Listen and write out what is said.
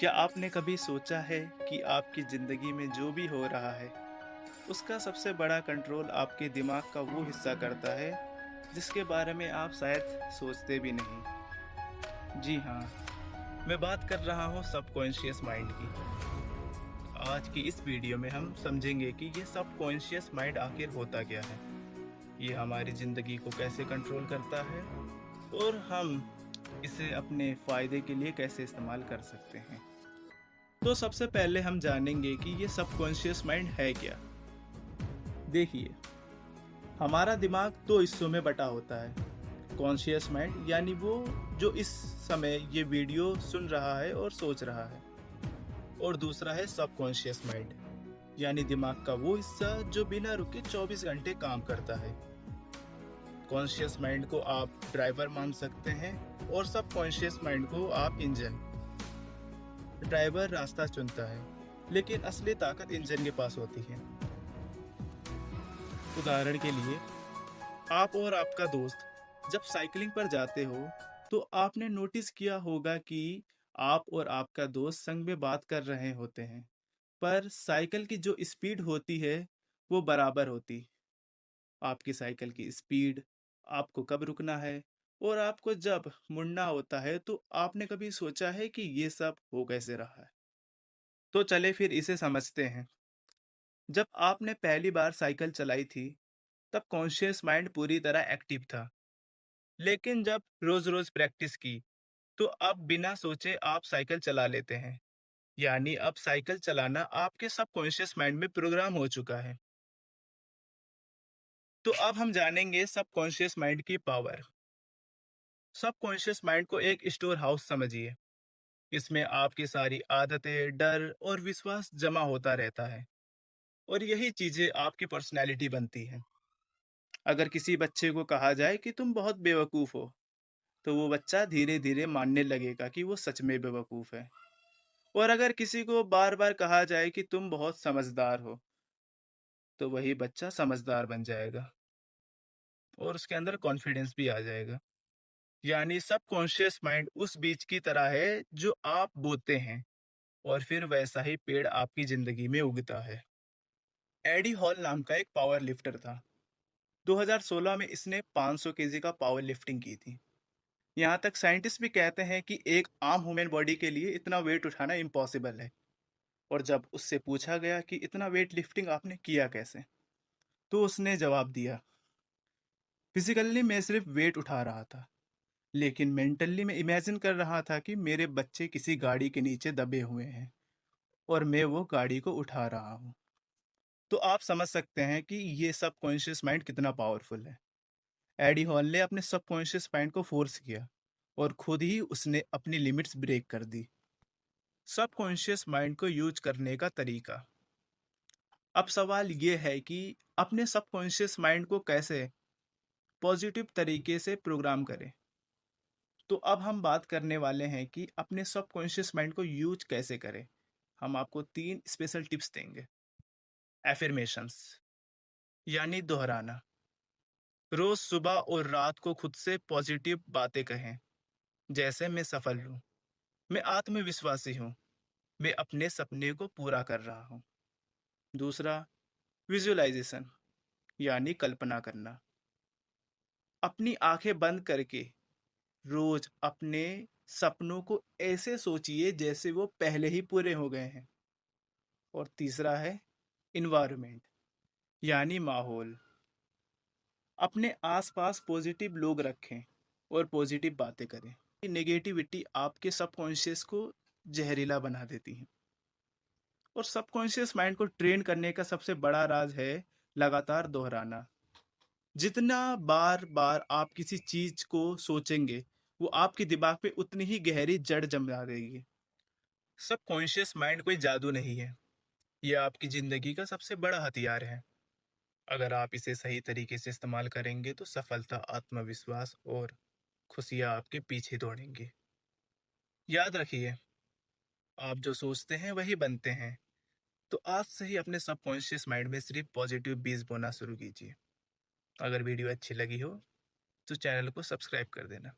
क्या आपने कभी सोचा है कि आपकी ज़िंदगी में जो भी हो रहा है, उसका सबसे बड़ा कंट्रोल आपके दिमाग का वो हिस्सा करता है, जिसके बारे में आप शायद सोचते भी नहीं? जी हाँ, मैं बात कर रहा हूँ सबकॉन्शियस माइंड की। आज की इस वीडियो में हम समझेंगे कि ये सबकॉन्शियस माइंड आखिर होता क्या है, ये हमारी ज़िंदगी को कैसे कंट्रोल करता है और हम इसे अपने फ़ायदे के लिए कैसे इस्तेमाल कर सकते हैं। तो सबसे पहले हम जानेंगे कि ये सबकॉन्शियस माइंड है क्या। देखिए, हमारा दिमाग दो हिस्सों में बटा होता है। कॉन्शियस माइंड यानी वो जो इस समय ये वीडियो सुन रहा है और सोच रहा है, और दूसरा है सबकॉन्शियस माइंड यानी दिमाग का वो हिस्सा जो बिना रुके 24 घंटे काम करता है। कॉन्शियस माइंड को आप ड्राइवर मान सकते हैं और सबकॉन्शियस माइंड को आप इंजन। ड्राइवर रास्ता चुनता है, लेकिन असली ताकत इंजन के पास होती है। उदाहरण के लिए, आप और आपका दोस्त जब साइकिलिंग पर जाते हो, तो आपने नोटिस किया होगा कि आप और आपका दोस्त संग में बात कर रहे होते हैं, पर साइकिल की जो स्पीड होती है, वो बराबर होती। आपकी साइकिल की स्पीड, आपको कब रुकना है और आपको जब मुड़ना होता है, तो आपने कभी सोचा है कि ये सब हो कैसे रहा है? तो चले फिर इसे समझते हैं। जब आपने पहली बार साइकिल चलाई थी, तब कॉन्शियस माइंड पूरी तरह एक्टिव था। लेकिन जब रोज-रोज प्रैक्टिस की, तो अब बिना सोचे आप साइकिल चला लेते हैं। यानी अब साइकिल चलाना आपके सबकॉन्शियस माइंड में प्रोग्राम हो चुका है। तो अब हम जानेंगे सबकॉन्शियस माइंड की पावर। सबकॉन्शियस माइंड को एक स्टोर हाउस समझिए। इसमें आपकी सारी आदतें, डर और विश्वास जमा होता रहता है, और यही चीजें आपकी पर्सनैलिटी बनती हैं। अगर किसी बच्चे को कहा जाए कि तुम बहुत बेवकूफ हो, तो वो बच्चा धीरे धीरे मानने लगेगा कि वो सच में बेवकूफ है। और अगर किसी को बार बार कहा जाए कि तुम बहुत समझदार हो, तो वही बच्चा समझदार बन जाएगा और उसके अंदर कॉन्फिडेंस भी आ जाएगा। यानी सबकॉन्शियस माइंड उस बीज की तरह है जो आप बोते हैं, और फिर वैसा ही पेड़ आपकी जिंदगी में उगता है। एडी हॉल नाम का एक पावर लिफ्टर था। 2016 में इसने 500 केजी का पावर लिफ्टिंग की थी। यहाँ तक साइंटिस्ट भी कहते हैं कि एक आम ह्यूमन बॉडी के लिए इतना वेट उठाना इम्पॉसिबल है। और जब उससे पूछा गया कि इतना वेट लिफ्टिंग आपने किया कैसे, तो उसने जवाब दिया, फिजिकली मैं सिर्फ वेट उठा रहा था, लेकिन मेंटली मैं इमेजिन कर रहा था कि मेरे बच्चे किसी गाड़ी के नीचे दबे हुए हैं और मैं वो गाड़ी को उठा रहा हूँ। तो आप समझ सकते हैं कि ये सबकॉन्शियस माइंड कितना पावरफुल है। एडी हॉल ने अपने सबकॉन्शियस माइंड को फोर्स किया, और खुद ही उसने अपनी लिमिट्स ब्रेक कर दी। सबकॉन्शियस माइंड को यूज करने का तरीका। अब सवाल ये है कि अपने सबकॉन्शियस माइंड को कैसे पॉजिटिव तरीके से प्रोग्राम करें। तो अब हम बात करने वाले हैं कि अपने सबकॉन्शियस माइंड को यूज कैसे करें। हम आपको 3 स्पेशल टिप्स देंगे। एफर्मेशंस यानी दोहराना। रोज सुबह और रात को खुद से पॉजिटिव बातें कहें, जैसे मैं सफल हूँ, मैं आत्मविश्वासी हूँ, मैं अपने सपने को पूरा कर रहा हूँ। दूसरा, विजुअलाइजेशन यानी कल्पना करना। अपनी आंखें बंद करके रोज अपने सपनों को ऐसे सोचिए जैसे वो पहले ही पूरे हो गए हैं। और तीसरा है इन्वायरमेंट यानी माहौल। अपने आसपास पॉजिटिव लोग रखें और पॉजिटिव बातें करें। नेगेटिविटी आपके सबकॉन्शियस को जहरीला बना देती है। और सबकॉन्शियस माइंड को ट्रेन करने का सबसे बड़ा राज है लगातार दोहराना। जितना बार बार आप किसी चीज को सोचेंगे, वो आपके दिमाग पे उतनी ही गहरी जड़ जमा देगी। सबकॉन्शियस माइंड कोई जादू नहीं है, ये आपकी जिंदगी का सबसे बड़ा हथियार है। अगर आप इसे सही तरीके से इस्तेमाल करेंगे, तो सफलता, आत्मविश्वास और खुशियाँ आपके पीछे दौड़ेंगी। याद रखिए, आप जो सोचते हैं वही बनते हैं। तो आज से ही अपने सबकॉन्शियस माइंड में सिर्फ पॉजिटिव बीज बोना शुरू कीजिए। अगर वीडियो अच्छी लगी हो, तो चैनल को सब्सक्राइब कर देना।